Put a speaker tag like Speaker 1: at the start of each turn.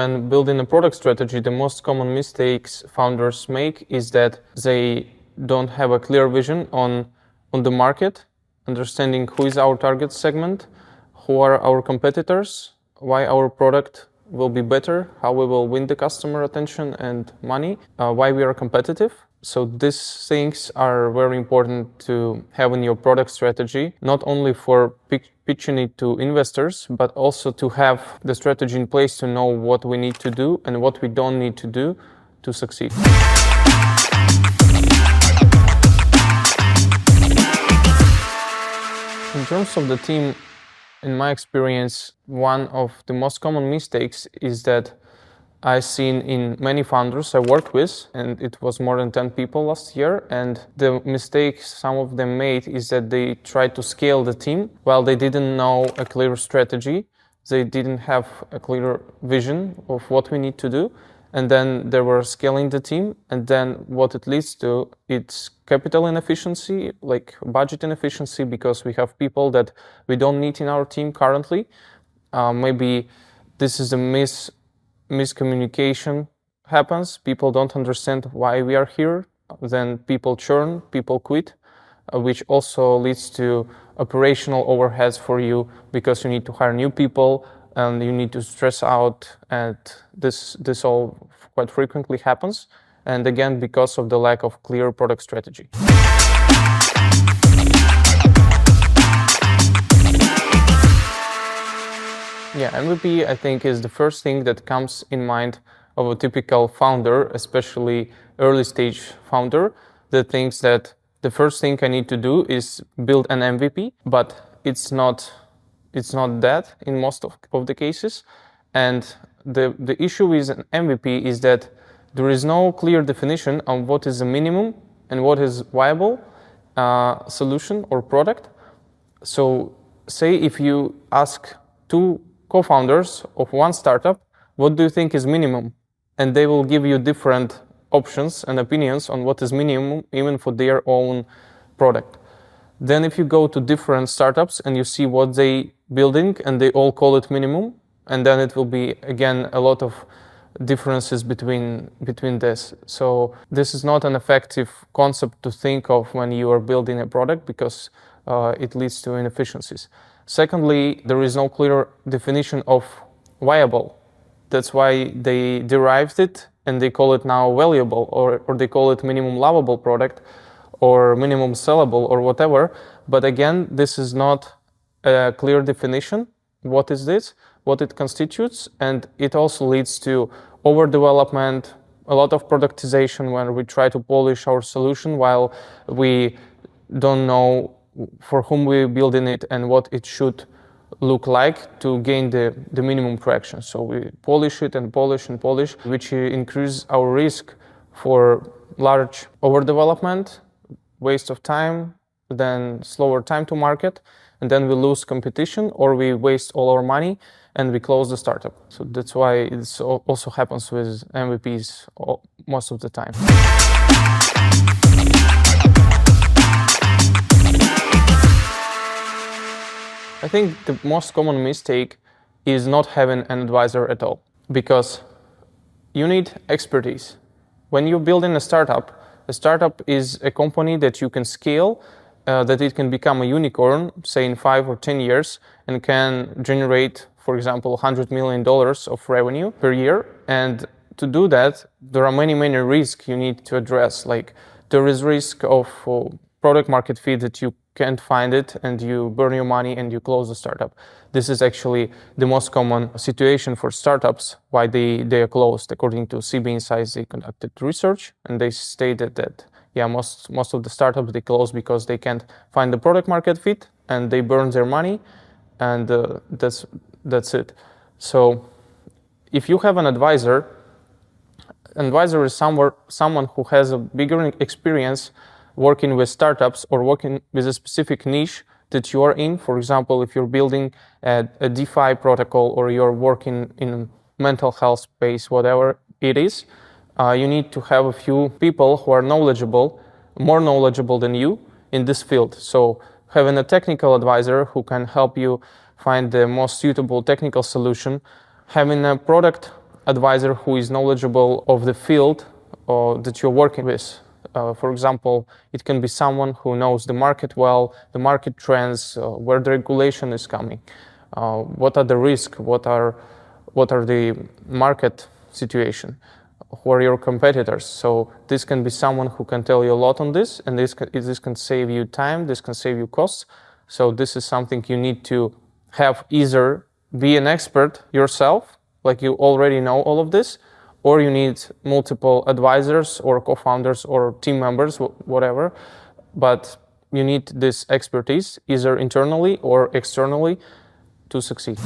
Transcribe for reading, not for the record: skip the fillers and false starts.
Speaker 1: when building a product strategy, the most common mistakes founders make is that they don't have a clear vision on the market, understanding who is our target segment, who are our competitors, why our product will be better, how we will win the customer attention and money, why we are competitive. So these things are very important to have in your product strategy, not only for pitching it to investors, but also to have the strategy in place to know what we need to do and what we don't need to do to succeed. In terms of the team, in my experience, one of the most common mistakes is that I've seen in many founders I worked with, and it was more than 10 people last year. And the mistake some of them made is that they tried to scale the team while they didn't know a clear strategy. They didn't have a clear vision of what we need to do. And then they were scaling the team. And then what it leads to, it's capital inefficiency, like budget inefficiency, because we have people that we don't need in our team currently. Maybe this is a miscommunication happens. People don't understand why we are here. Then people churn, people quit, which also leads to operational overheads for you because you need to hire new people and you need to stress out. And this all quite frequently happens. And again, because of the lack of clear product strategy. Yeah, MVP, I think, is the first thing that comes in mind of a typical founder, especially early stage founder, that thinks that the first thing I need to do is build an MVP, but it's not that in most of the cases. And the issue with an MVP is that there is no clear definition on what is a minimum and what is viable solution or product. So say if you ask two co-founders of one startup, what do you think is minimum? And they will give you different options and opinions on what is minimum, even for their own product. Then if you go to different startups and you see what they building and they all call it minimum, and then it will be, again, a lot of differences between this. So this is not an effective concept to think of when you are building a product because it leads to inefficiencies. Secondly, there is no clear definition of viable. That's why they derived it and they call it now valuable, or they call it minimum lovable product or minimum sellable or whatever. But again, this is not a clear definition. What is this? What it constitutes? And it also leads to overdevelopment, a lot of productization when we try to polish our solution while we don't know for whom we're building it and what it should look like to gain the minimum traction. So we polish it and polish and polish, which increases our risk for large overdevelopment, waste of time, then slower time to market, and then we lose competition or we waste all our money and we close the startup. So that's why it also happens with MVPs most of the time. I think the most common mistake is not having an advisor at all, because you need expertise. When you're building a startup is a company that you can scale, that it can become a unicorn, say in 5 or 10 years, and can generate, for example, $100 million of revenue per year. And to do that, there are many risks you need to address. Like there is risk of product market fit that you can't find it and you burn your money and you close the startup. This is actually the most common situation for startups, why they are closed. According to CB Insights, they conducted research and they stated that most of the startups they close because they can't find the product market fit and they burn their money, and that's it. So if you have an advisor is someone who has a bigger experience working with startups or working with a specific niche that you are in. For example, if you're building a DeFi protocol or you're working in mental health space, whatever it is, you need to have a few people who are more knowledgeable than you in this field. So having a technical advisor who can help you find the most suitable technical solution, having a product advisor who is knowledgeable of the field that you're working with. For example, it can be someone who knows the market well, the market trends, where the regulation is coming, what are the risks, what are the market situation, who are your competitors. So this can be someone who can tell you a lot on this, and this can save you time, this can save you costs. So this is something you need to have, either be an expert yourself, like you already know all of this, or you need multiple advisors or co-founders or team members, whatever. But you need this expertise either internally or externally to succeed.